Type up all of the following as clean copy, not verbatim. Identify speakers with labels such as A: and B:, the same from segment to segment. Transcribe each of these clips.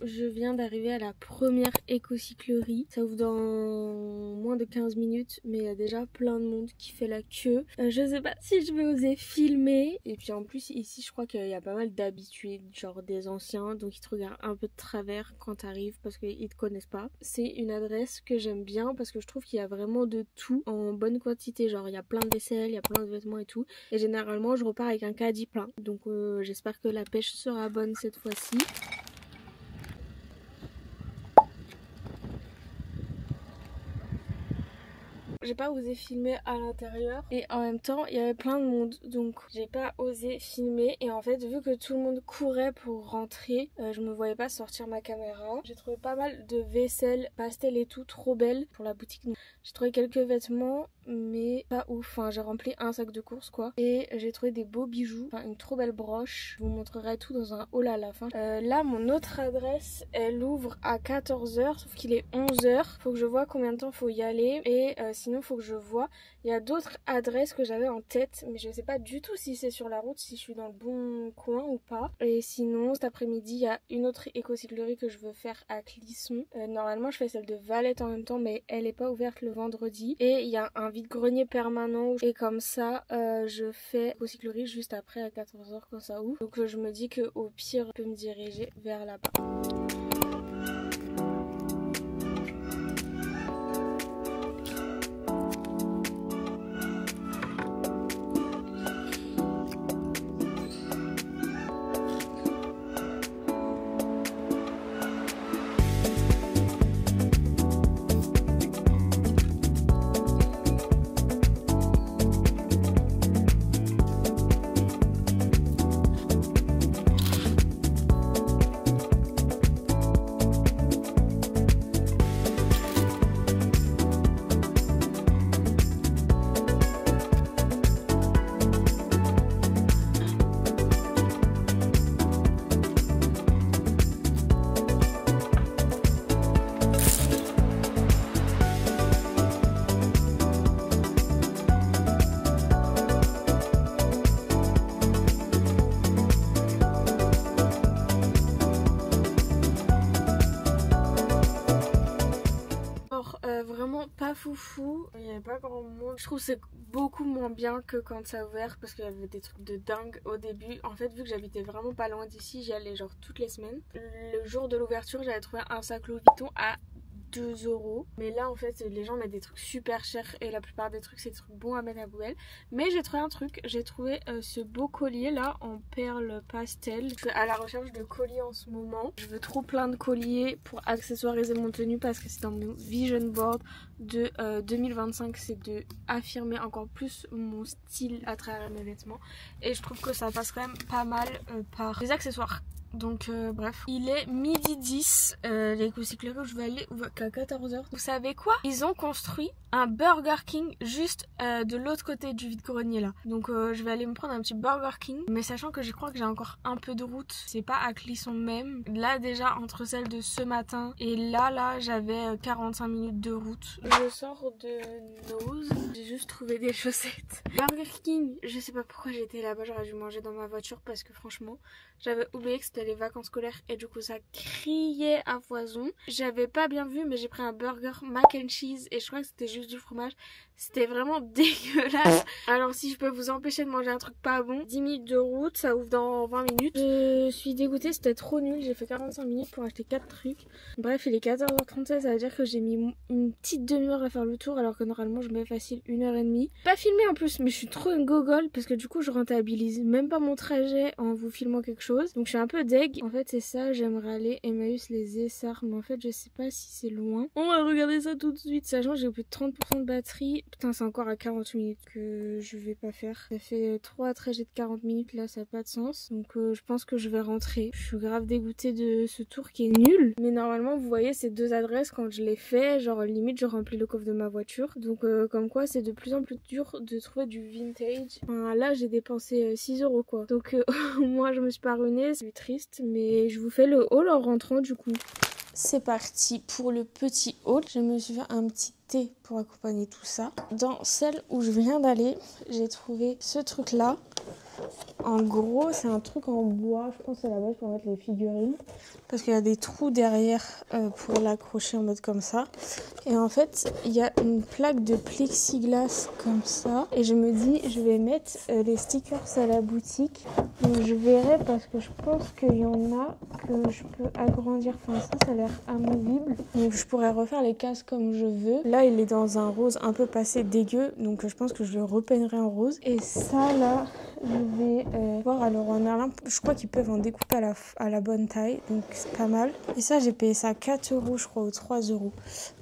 A: Je viens d'arriver à la première éco-cyclerie. Ça ouvre dans moins de 15 minutes, mais il y a déjà plein de monde qui fait la queue. Je sais pas si je vais oser filmer. Et puis en plus, ici, je crois qu'il y a pas mal d'habitués, genre des anciens, donc ils te regardent un peu de travers quand t'arrives parce qu'ils te connaissent pas. C'est une adresse que j'aime bien parce que je trouve qu'il y a vraiment de tout en bonne quantité. Genre, il y a plein de vaisselle, il y a plein de vêtements et tout. Et généralement, je repars avec un caddie plein. Donc j'espère que la pêche sera bonne cette fois-ci. J'ai pas osé filmer à l'intérieur et en même temps il y avait plein de monde, donc j'ai pas osé filmer. Et en fait, vu que tout le monde courait pour rentrer, je me voyais pas sortir ma caméra. J'ai trouvé pas mal de vaisselle pastel et tout, trop belle pour la boutique. J'ai trouvé quelques vêtements mais pas ouf, enfin j'ai rempli un sac de courses quoi. Et j'ai trouvé des beaux bijoux, enfin une trop belle broche. Je vous montrerai tout dans un haul à la fin. Là mon autre adresse elle ouvre à 14h sauf qu'il est 11h. Faut que je vois combien de temps faut y aller et sinon faut que je vois. Il y a d'autres adresses que j'avais en tête mais je sais pas du tout si c'est sur la route, si je suis dans le bon coin ou pas. Et sinon cet après-midi il y a une autre éco-cyclerie que je veux faire à Clisson. Normalement je fais celle de Valette en même temps mais elle est pas ouverte le vendredi. Et il y a un vide-grenier permanent et comme ça je fais éco-cyclerie juste après à 14h quand ça ouvre. Donc je me dis que au pire je peux me diriger vers là-bas. Vraiment pas foufou, il n'y avait pas grand monde. Je trouve que c'est beaucoup moins bien que quand ça a ouvert parce qu'il y avait des trucs de dingue au début. En fait, vu que j'habitais vraiment pas loin d'ici, j'y allais genre toutes les semaines. Le jour de l'ouverture, j'avais trouvé un sac Louis Vuitton à 2€. Mais là en fait les gens mettent des trucs super chers et la plupart des trucs c'est des trucs bons à mettre à la poubelle. Mais j'ai trouvé un truc, j'ai trouvé ce beau collier là en perles pastel. Je suis à la recherche de colliers en ce moment. Je veux trop plein de colliers pour accessoiriser mon tenue parce que c'est dans mon vision board de 2025, c'est de affirmer encore plus mon style à travers mes vêtements. Et je trouve que ça passe quand même pas mal par les accessoires. Donc bref, il est midi 10, l'éco-cyclerie où je vais aller ouvre qu'à 14h. Vous savez quoi? Ils ont construit un Burger King juste de l'autre côté du vide-grenier là. Donc je vais aller me prendre un petit Burger King. Mais sachant que je crois que j'ai encore un peu de route, c'est pas à Clisson même. Là déjà entre celle de ce matin et là j'avais 45 minutes de route. Je sors de Nose, j'ai juste trouvé des chaussettes. Burger King, je sais pas pourquoi j'étais là-bas, j'aurais dû manger dans ma voiture parce que franchement j'avais oublié que c'était les vacances scolaires et du coup ça criait à foison. J'avais pas bien vu mais j'ai pris un burger mac and cheese et je crois que c'était juste du fromage. C'était vraiment dégueulasse. Alors si je peux vous empêcher de manger un truc pas bon, 10 minutes de route, ça ouvre dans 20 minutes. Je suis dégoûtée, c'était trop nul. J'ai fait 45 minutes pour acheter 4 trucs. Bref, il est 14h37, ça veut dire que j'ai mis une petite demi-heure à faire le tour alors que normalement je mets facile 1h30. Pas filmé en plus, mais je suis trop une gogole parce que du coup je rentabilise même pas mon trajet en vous filmant quelque chose. Donc je suis un peu deg. En fait c'est ça, j'aimerais aller Emmaüs les Essarts, mais en fait je sais pas si c'est loin. On va regarder ça tout de suite, sachant que j'ai plus de 30% de batterie. Putain, c'est encore à 40 minutes que je vais pas faire. Ça fait 3 trajets de 40 minutes là, ça n'a pas de sens. Donc je pense que je vais rentrer. Je suis grave dégoûtée de ce tour qui est nul. Mais normalement vous voyez ces deux adresses quand je les fais, genre limite je remplis le coffre de ma voiture. Donc comme quoi c'est de plus en plus dur de trouver du vintage. Enfin là j'ai dépensé 6 € quoi. Donc moi je me suis pas ruinée, c'est triste. Mais je vous fais le haul en rentrant du coup. C'est parti pour le petit haul. Je me suis fait un petit thé pour accompagner tout ça. Dans celle où je viens d'aller, j'ai trouvé ce truc là. En gros, c'est un truc en bois. Je pense que c'est la base pour mettre les figurines. Parce qu'il y a des trous derrière pour l'accrocher en mode comme ça. Et en fait, il y a une plaque de plexiglas comme ça. Et je me dis, je vais mettre les stickers à la boutique. Donc je verrai parce que je pense qu'il y en a que je peux agrandir. Enfin ça a l'air amovible. Donc je pourrais refaire les cases comme je veux. Là, il est dans un rose un peu passé dégueu. Donc je pense que je le repeinerai en rose. Et ça là, je vais voir à Leroy Merlin. Je crois qu'ils peuvent en découper à la bonne taille. Donc c'est pas mal. Et ça, j'ai payé ça 4 € je crois ou 3 €.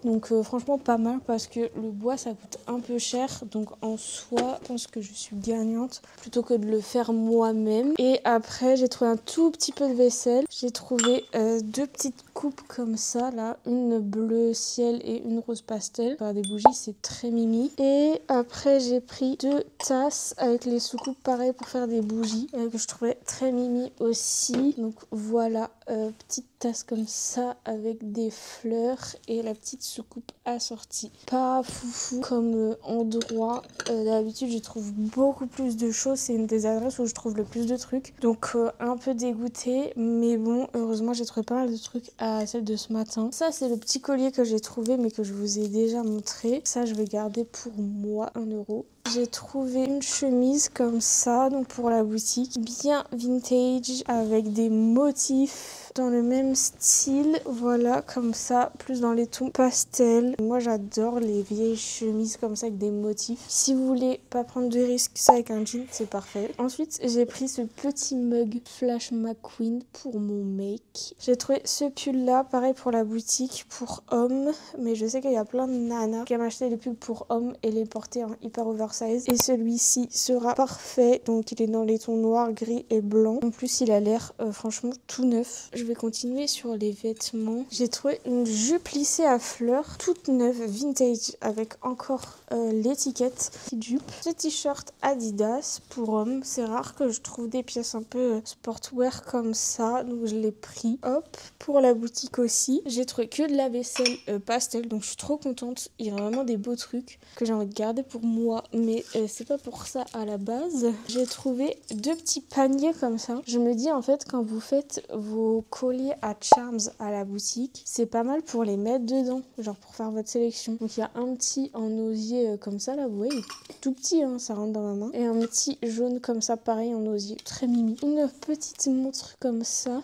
A: Donc franchement pas mal parce que le bois ça coûte un peu cher. Donc en soi, je pense que je suis gagnante plutôt que de le faire moi-même. Et après, j'ai trouvé un tout petit peu de vaisselle. J'ai trouvé 2 petites coupes comme ça là. Une bleu ciel et une rose pastel. Par des bougies, c'est très mimi. Et après, j'ai pris 2 tasses avec les soucoupes pareil pour faire des bougies que je trouvais très mimi aussi. Donc voilà, petite tasse comme ça avec des fleurs et la petite soucoupe assortie. Pas foufou comme endroit. D'habitude, je trouve beaucoup plus de choses. C'est une des adresses où je trouve le plus de trucs. Donc un peu dégoûtée. Mais bon, heureusement, j'ai trouvé pas mal de trucs à celle de ce matin. Ça, c'est le petit collier que j'ai trouvé mais que je vous ai déjà montré. Ça, je vais garder pour moi 1 €. J'ai trouvé une chemise comme ça, donc pour la boutique, bien vintage avec des motifs dans le même style, voilà, comme ça, plus dans les tons pastels. Moi j'adore les vieilles chemises comme ça avec des motifs. Si vous voulez pas prendre de risques, ça avec un jean, c'est parfait. Ensuite, j'ai pris ce petit mug Flash McQueen pour mon make. J'ai trouvé ce pull là, pareil pour la boutique, pour hommes, mais je sais qu'il y a plein de nanas qui aiment acheter les pulls pour hommes et les porter en hyper oversize. Et celui-ci sera parfait, donc il est dans les tons noirs, gris et blanc. En plus, il a l'air franchement tout neuf. Je vais continuer sur les vêtements. J'ai trouvé une jupe lissée à fleurs, toute neuve, vintage, avec encore l'étiquette. Petite jupe. Ce t-shirt Adidas pour hommes. C'est rare que je trouve des pièces un peu sportwear comme ça, donc je l'ai pris. Hop, pour la boutique aussi. J'ai trouvé que de la vaisselle pastel, donc je suis trop contente. Il y a vraiment des beaux trucs que j'ai envie de garder pour moi, mais c'est pas pour ça à la base. J'ai trouvé 2 petits paniers comme ça. Je me dis en fait, quand vous faites vos colliers à charms à la boutique, c'est pas mal pour les mettre dedans, genre pour faire votre sélection. Donc il y a un petit en osier comme ça là, vous voyez, tout petit hein, ça rentre dans ma main. Et un petit jaune comme ça, pareil en osier, très mimi. Une petite montre comme ça,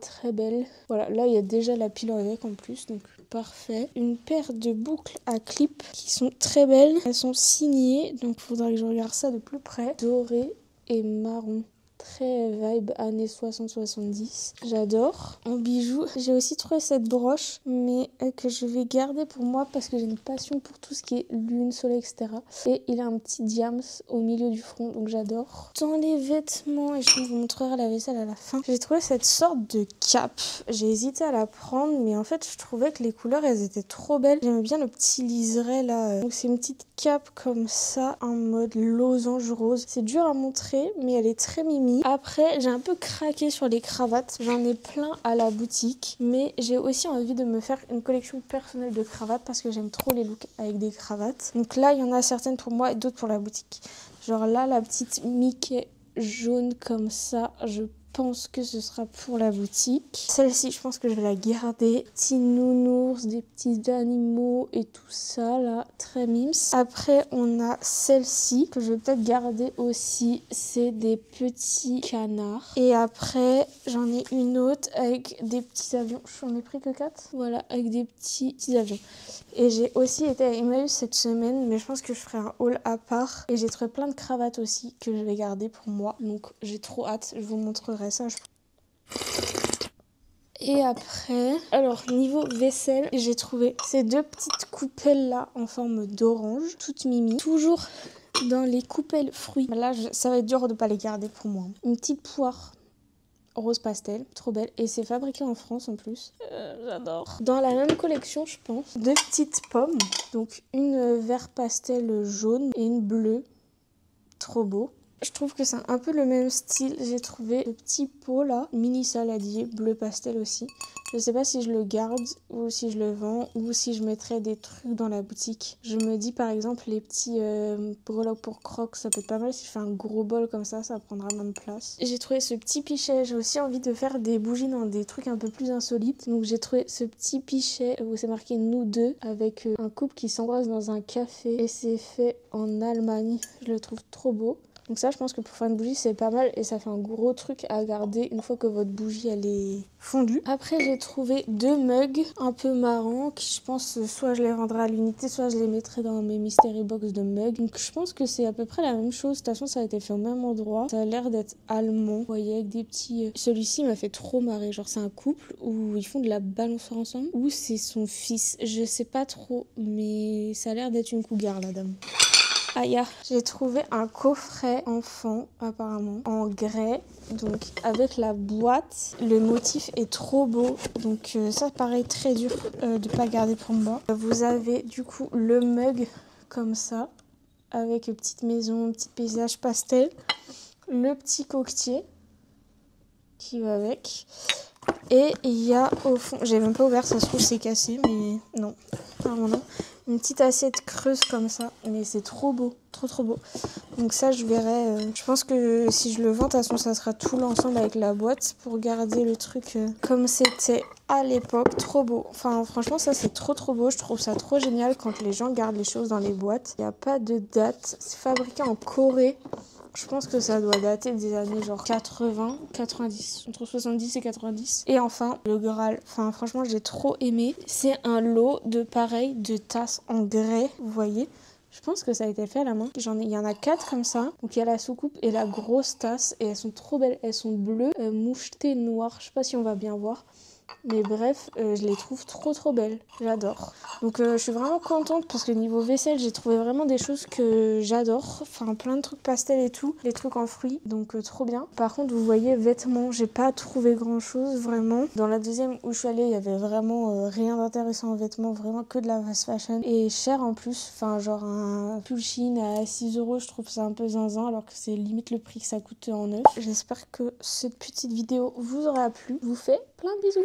A: très belle. Voilà, là il y a déjà la pile avec en plus, donc parfait. Une paire de boucles à clips qui sont très belles. Elles sont signées, donc il faudra que je regarde ça de plus près. Doré et marron. Très vibe années 60-70. J'adore. En bijoux, j'ai aussi trouvé cette broche, mais que je vais garder pour moi parce que j'ai une passion pour tout ce qui est lune, soleil, etc. Et il a un petit diams au milieu du front, donc j'adore. Dans les vêtements, et je vous montrerai la vaisselle à la fin, j'ai trouvé cette sorte de cape. J'ai hésité à la prendre, mais en fait, je trouvais que les couleurs, elles étaient trop belles. J'aimais bien le petit liseré là. Donc c'est une petite cape comme ça, en mode losange rose. C'est dur à montrer, mais elle est très mimi. Après, j'ai un peu craqué sur les cravates. J'en ai plein à la boutique. Mais j'ai aussi envie de me faire une collection personnelle de cravates parce que j'aime trop les looks avec des cravates. Donc là, il y en a certaines pour moi et d'autres pour la boutique. Genre là, la petite Mickey jaune comme ça, je pense que ce sera pour la boutique. Celle-ci, je pense que je vais la garder. Petits nounours, des petits animaux et tout ça là, très mimes. Après, on a celle-ci que je vais peut-être garder aussi. C'est des petits canards. Et après, j'en ai une autre avec des petits avions. J'en ai pris que 4. Voilà, avec des petits avions. Et j'ai aussi été à Emmaüs cette semaine, mais je pense que je ferai un haul à part. Et j'ai trouvé plein de cravates aussi que je vais garder pour moi. Donc j'ai trop hâte, je vous montrerai ça. Et après, alors niveau vaisselle, j'ai trouvé ces 2 petites coupelles là en forme d'orange, toutes mimi. Toujours dans les coupelles fruits. Là, ça va être dur de pas les garder pour moi. Une petite poire rose pastel, trop belle. Et c'est fabriqué en France en plus. J'adore. Dans la même collection, je pense, 2 petites pommes. Donc une vert pastel jaune et une bleue. Trop beau. Je trouve que c'est un peu le même style. J'ai trouvé le petit pot là, mini saladier, bleu pastel aussi. Je sais pas si je le garde ou si je le vends ou si je mettrais des trucs dans la boutique. Je me dis par exemple les petits breloques pour crocs, ça peut être pas mal si je fais un gros bol comme ça prendra même place. J'ai trouvé ce petit pichet. J'ai aussi envie de faire des bougies dans des trucs un peu plus insolites. Donc j'ai trouvé ce petit pichet où c'est marqué nous deux avec un couple qui s'embrasse dans un café et c'est fait en Allemagne. Je le trouve trop beau. Donc ça, je pense que pour faire une bougie, c'est pas mal et ça fait un gros truc à garder une fois que votre bougie, elle est fondue. Après, j'ai trouvé 2 mugs un peu marrants qui, je pense, soit je les vendrai à l'unité, soit je les mettrai dans mes mystery box de mugs. Donc je pense que c'est à peu près la même chose. De toute façon, ça a été fait au même endroit. Ça a l'air d'être allemand. Vous voyez, avec des petits... Celui-ci m'a fait trop marrer. Genre, c'est un couple où ils font de la balançoire ensemble. Ou c'est son fils. Je sais pas trop, mais ça a l'air d'être une cougar, la dame. Aïe, j'ai trouvé un coffret enfant apparemment en grès, donc avec la boîte. Le motif est trop beau, donc ça paraît très dur de pas garder pour moi. Vous avez du coup le mug comme ça, avec une petite maison, un petit paysage pastel, le petit coquetier qui va avec. Et il y a au fond, j'ai même pas ouvert, ça se trouve c'est cassé, mais non, apparemment non. Une petite assiette creuse comme ça, mais c'est trop beau, trop beau. Donc ça je verrai, je pense que si je le vends, de toute façon ça sera tout l'ensemble avec la boîte pour garder le truc comme c'était à l'époque. Trop beau, enfin franchement ça c'est trop beau, je trouve ça trop génial quand les gens gardent les choses dans les boîtes. Il n'y a pas de date, c'est fabriqué en Corée. Je pense que ça doit dater des années genre 80, 90, entre 70 et 90. Et enfin, le Graal. Enfin, franchement, j'ai trop aimé. C'est un lot de pareil, de tasses en grès, vous voyez. Je pense que ça a été fait à la main. Il y en a 4 comme ça. Donc il y a la soucoupe et la grosse tasse. Et elles sont trop belles. Elles sont bleues, mouchetées noires. Je sais pas si on va bien voir. Mais bref, je les trouve trop belles. J'adore. Donc je suis vraiment contente parce que niveau vaisselle, j'ai trouvé vraiment des choses que j'adore. Enfin, plein de trucs pastel et tout. Les trucs en fruits. Donc trop bien. Par contre, vous voyez, vêtements, j'ai pas trouvé grand chose vraiment. Dans la deuxième où je suis allée, il y avait vraiment rien d'intéressant en vêtements. Vraiment que de la fast fashion. Et cher en plus. Enfin, genre un pull Shein à 6 €, je trouve ça un peu zinzin. Alors que c'est limite le prix que ça coûte en neuf. J'espère que cette petite vidéo vous aura plu. Je vous fais plein de bisous.